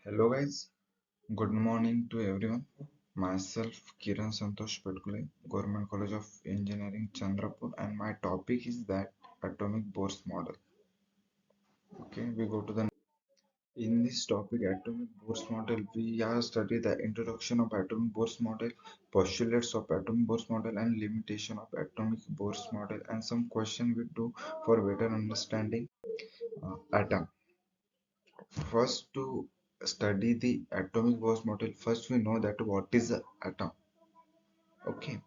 Hello guys, good morning to everyone. Myself Kiran Santosh Petkule, Government College of Engineering Chandrapur, and my topic is that atomic Bohr's model. Okay, we go to the in this topic atomic Bohr's model. We are study the introduction of atomic Bohr's model, postulates of atomic Bohr's model, and limitation of atomic Bohr's model, and some question we do for better understanding atom. First, to study the atomic Bohr's model, first we know that what is the atom. Okay,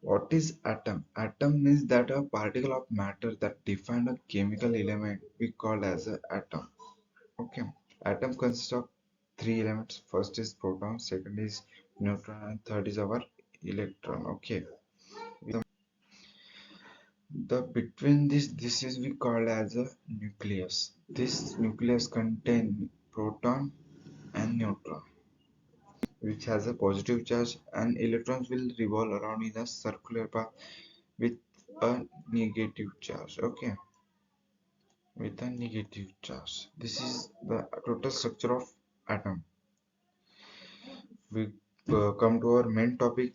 what is atom? Atom means that a particle of matter that define a chemical element we call as a atom. Okay, atom consists of three elements. First is proton, second is neutron, and third is our electron. Okay, the between this is we call as a nucleus. This nucleus contain proton and neutron, which has a positive charge, and electrons will revolve around in a circular path with a negative charge. Okay, with a negative charge. This is the total structure of atom. We come to our main topic.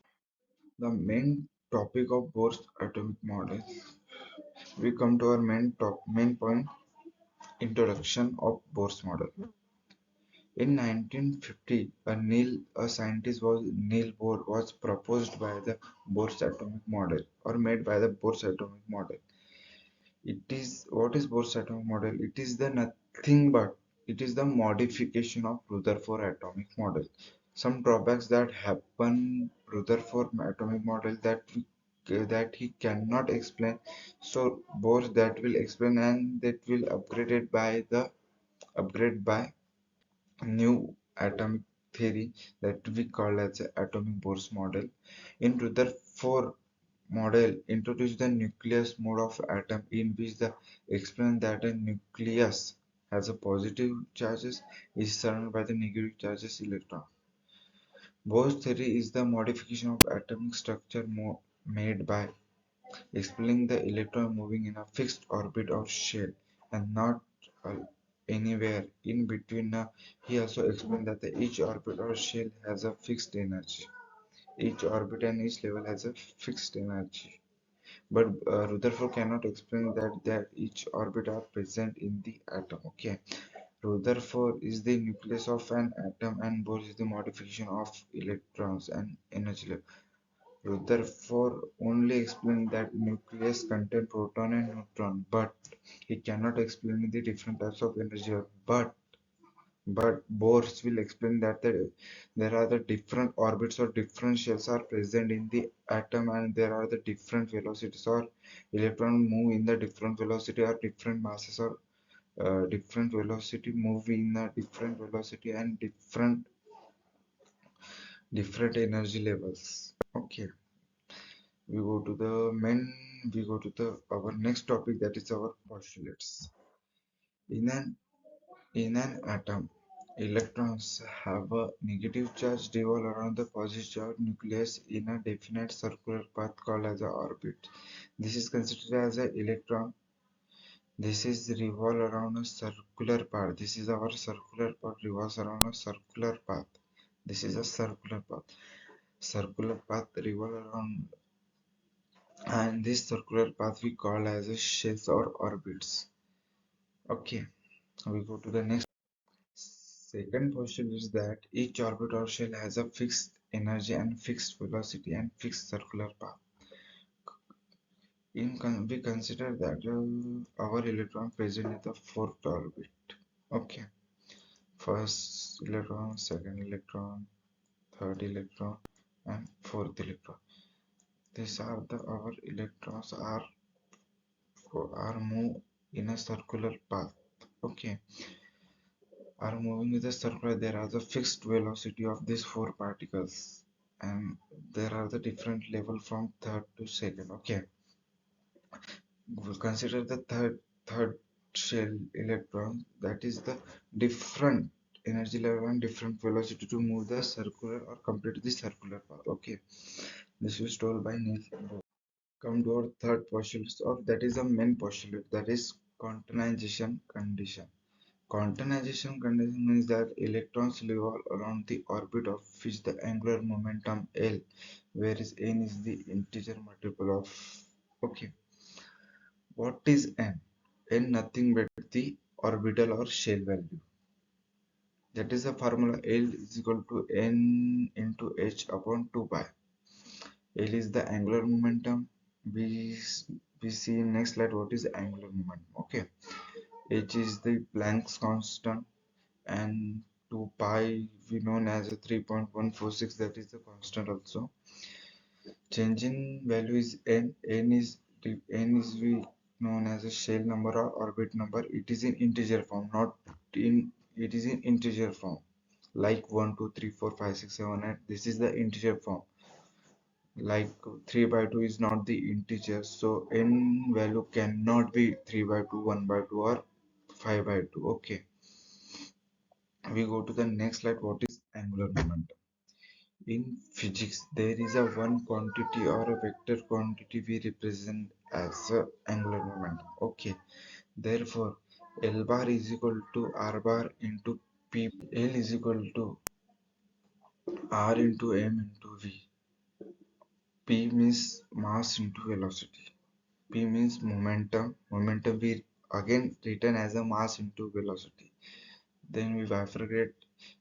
The main topic of Bohr's atomic model. We come to our main point. Introduction of Bohr's model. In 1950, a scientist was Neil Bohr was proposed by the Bohr's atomic model or made by the Bohr's atomic model. It is what is Bohr's atomic model? It is the nothing but it is the modification of Rutherford atomic model. Some drawbacks that happen Rutherford atomic model that he cannot explain. So Bohr that will explain, and that will upgrade by new atomic theory that we call as the atomic Bohr's model. In Rutherford model introduced the nucleus mode of atom, in which the explain that a nucleus has a positive charges is surrounded by the negative charges electron. Bohr's theory is the modification of atomic structure made by explaining the electron moving in a fixed orbit or shell and not uh, anywhere in between. He also explained that each orbit or shell has a fixed energy. Each orbit and each level has a fixed energy. But Rutherford cannot explain that each orbit are present in the atom. Okay, Rutherford is the nucleus of an atom, and Bohr is the modification of electrons and energy level. Rutherford only explained that nucleus contain proton and neutron, but he cannot explain the different types of energy. But Bohr will explain that there are the different orbits or different shells are present in the atom, and there are the different velocities or electron move in the different velocity or different masses or different velocity move in a different velocity and different energy levels. Okay, we go to the main we go to the our next topic, that is our postulates. In an in an atom, electrons have a negative charge revolve around the positive charge nucleus in a definite circular path called as a orbit. This is considered as an electron. This is revolve around a circular path. This is our circular path revolves around a circular path. This is a circular path. Circular path revolve around, and this circular path we call as a shells or orbits. Okay, we go to the next. Second question is that each orbit or shell has a fixed energy and fixed velocity and fixed circular path. We consider that our electron present in the fourth orbit. Okay, first electron, second electron, third electron, and fourth electron. These are the our electrons are move in a circular path. Okay, are moving with a circular. There are the fixed velocity of these four particles, and there are the different level from third to second. Okay, we'll consider the third shell electron, that is the different energy level and different velocity to move the circular or complete the circular path. Okay, this was told by Niels Bohr. Come to our third postulate, or that is the main postulate, that is quantization condition. Quantization condition means that electrons revolve around the orbit of which the angular momentum L, whereas n is the integer multiple of. Okay, what is n? N nothing but the orbital or shell value. That is the formula. L is equal to n into h upon 2 pi. L is the angular momentum. We, we see in next slide what is angular momentum. Okay, h is the Planck's constant, and 2 pi we known as a 3.146, that is the constant also. Change in value is n. N is we known as a shell number or orbit number. It is in integer form, not in it is in integer form like 1 2 3 4 5 6 7 8. This is the integer form. Like 3 by 2 is not the integer, so n value cannot be 3 by 2, 1 by 2, or 5 by 2. Okay, we go to the next slide. What is angular momentum? In physics, there is a one quantity or a vector quantity we represent as a angular momentum. Okay, therefore L bar is equal to R bar into P. L is equal to R into M into V. P means mass into velocity. P means momentum. Momentum we again written as a mass into velocity. Then we bifurcate.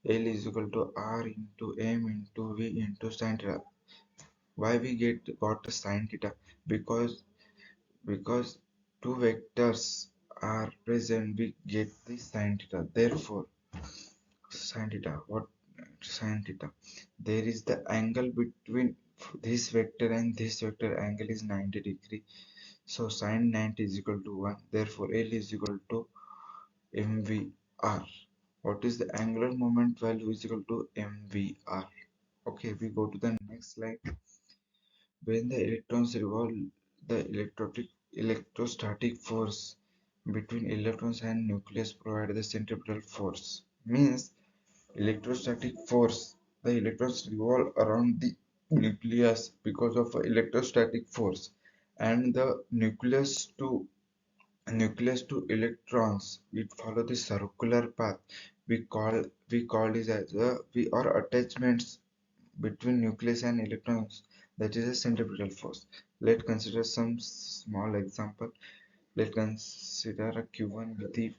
L is equal to R into M into V into sin theta. Why we got a sin theta? Because two vectors are present, we get the sin theta. Therefore, sin theta. What sin theta? There is the angle between this vector and this vector. Angle is 90 degree. So sin 90 is equal to 1. Therefore, L is equal to mvr. What is the angular moment value is equal to mvr. Okay, we go to the next slide. When the electrons revolve, the electrostatic force between electrons and nucleus provide the centripetal force. Means electrostatic force. The electrons revolve around the nucleus because of electrostatic force, and the nucleus to electrons, it follow the circular path. We call this as a we or attachments between nucleus and electrons, that is a centripetal force. Let's consider some small example. Let's consider a q1 with the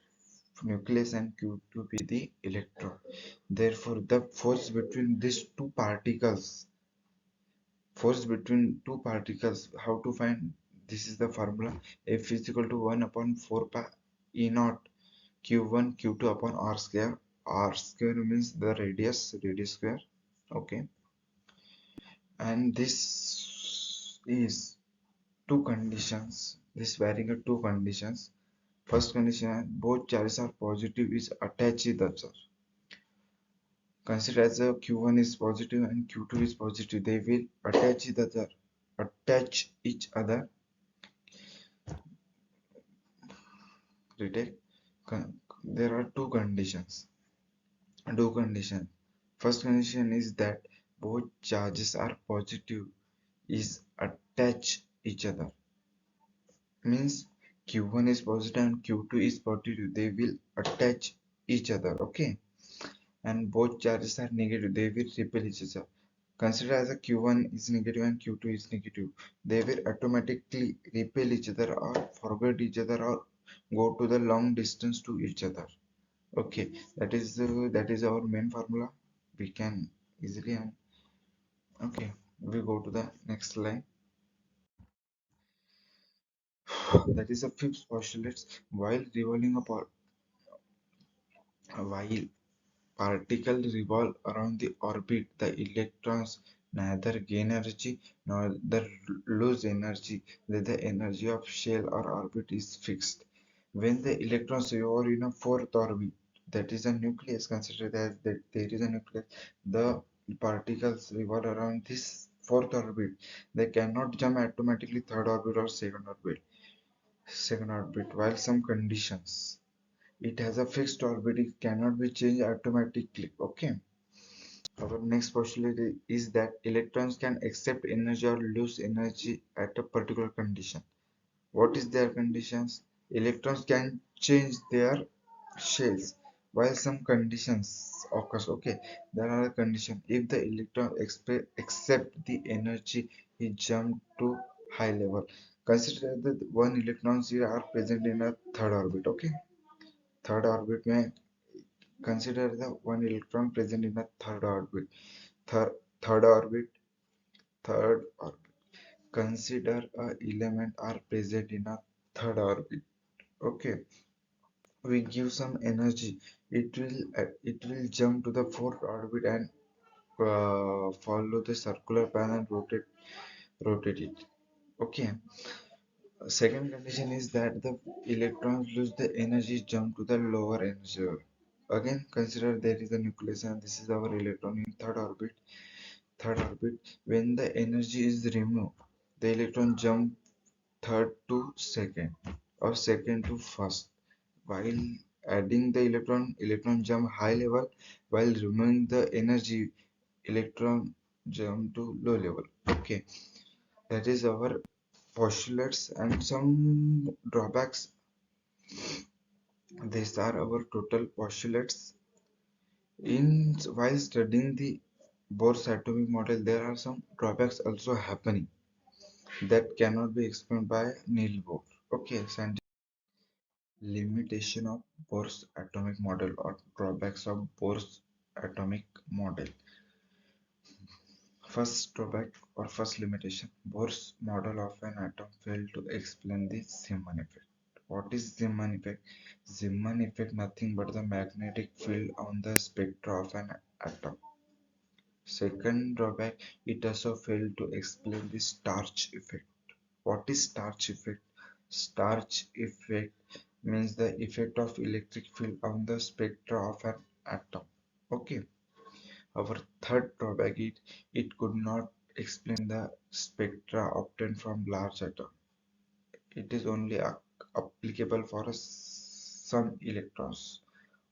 nucleus and q2 with the electron. Therefore the force between two particles, how to find? This is the formula. F is equal to 1 upon 4 pi e naught q1 q2 upon r square. R square means the radius square. Okay, and this is two conditions. This varying at two conditions. First condition, both charges are positive is attached each other. Consider as a q1 is positive and q2 is positive, they will attach each other. Retake. There are two conditions. First condition is that both charges are positive is attach each other. Means q1 is positive and q2 is positive, they will attach each other. Okay, and both charges are negative, they will repel each other. Consider as a q1 is negative and q2 is negative, they will automatically repel each other or forget each other or go to the long distance to each other. Okay, that is our main formula. We can easily okay, we go to the next line. That is a fifth postulate. While particles revolve around the orbit, the electrons neither gain energy nor lose energy. The energy of shell or orbit is fixed. When the electrons revolve in a fourth orbit, that is a nucleus, considered as that there is a nucleus, the particles revolve around this fourth orbit. They cannot jump automatically third orbit or second orbit, while some conditions. It has a fixed orbit, it cannot be changed automatically. Okay. Our next postulate is that electrons can accept energy or lose energy at a particular condition. What is their conditions? Electrons can change their shells. while some conditions occurs. Okay, there are conditions. If the electron accept the energy, he jump to high level. Consider that one electrons here are present in a third orbit. Okay, third orbit may consider the one electron present in a third orbit. Third orbit, third orbit. Consider a element are present in a third orbit. Okay, we give some energy, it will jump to the fourth orbit and follow the circular path and rotate it. Okay, second condition is that the electrons lose the energy, jump to the lower energy level. Again, consider there is a nucleus and this is our electron in third orbit. When the energy is removed, the electron jump third to second or second to first. While adding the electron jump high level. While removing the energy, electron jump to low level. Okay, that is our postulates and some drawbacks. These are our total postulates. In while studying the Bohr's atomic model, there are some drawbacks also happening that cannot be explained by Neil Bohr. Okay, scientific limitation of Bohr's atomic model or drawbacks of Bohr's atomic model. First drawback or first limitation, Bohr's model of an atom failed to explain the Zeeman effect. What is Zeeman effect? Zeeman effect nothing but the magnetic field on the spectra of an atom. Second drawback, it also failed to explain the starch effect. What is starch effect? Starch effect means the effect of electric field on the spectra of an atom. Okay. Our third drawback is it could not explain the spectra obtained from large atom. It is only applicable for some electrons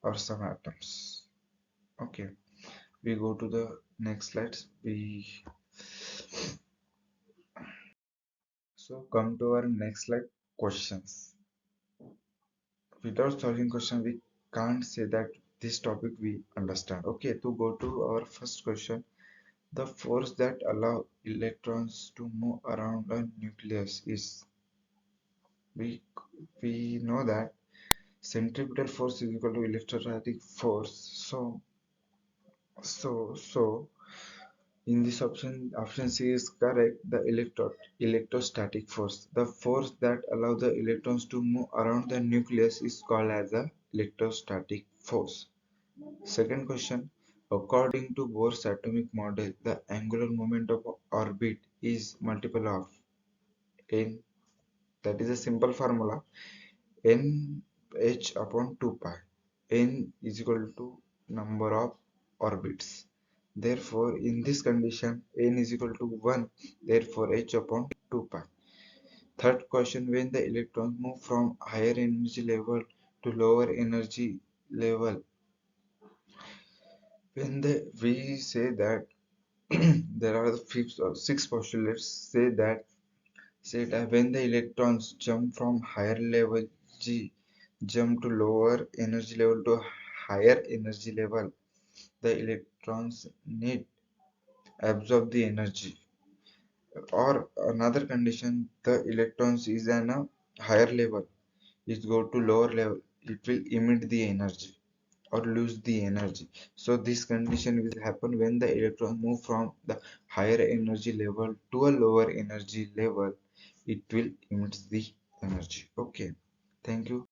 or some atoms. Okay, we go to the next slides. We so come to our next slide, questions. Without solving question, we can't say that this topic we understand. Okay, to go to our first question, the force that allow electrons to move around a nucleus is, we we know that centripetal force is equal to electrostatic force. So in this option C is correct. The electrostatic force, the force that allow the electrons to move around the nucleus, is called as a electrostatic force. Second question, according to Bohr's atomic model, the angular moment of orbit is multiple of n. That is a simple formula, n h upon 2 pi. N is equal to number of orbits. Therefore, in this condition, n is equal to 1. Therefore, h upon 2 pi. Third question, when the electrons move from higher energy level to lower energy level, we say that there are six postulates say that when the electrons jump from higher level G jump to lower energy level to higher energy level, the electrons need absorb the energy. Or another condition, the electrons is on a higher level, it go to lower level, it will emit the energy or lose the energy. So this condition will happen when the electron move from the higher energy level to a lower energy level, it will emit the energy. Okay, thank you.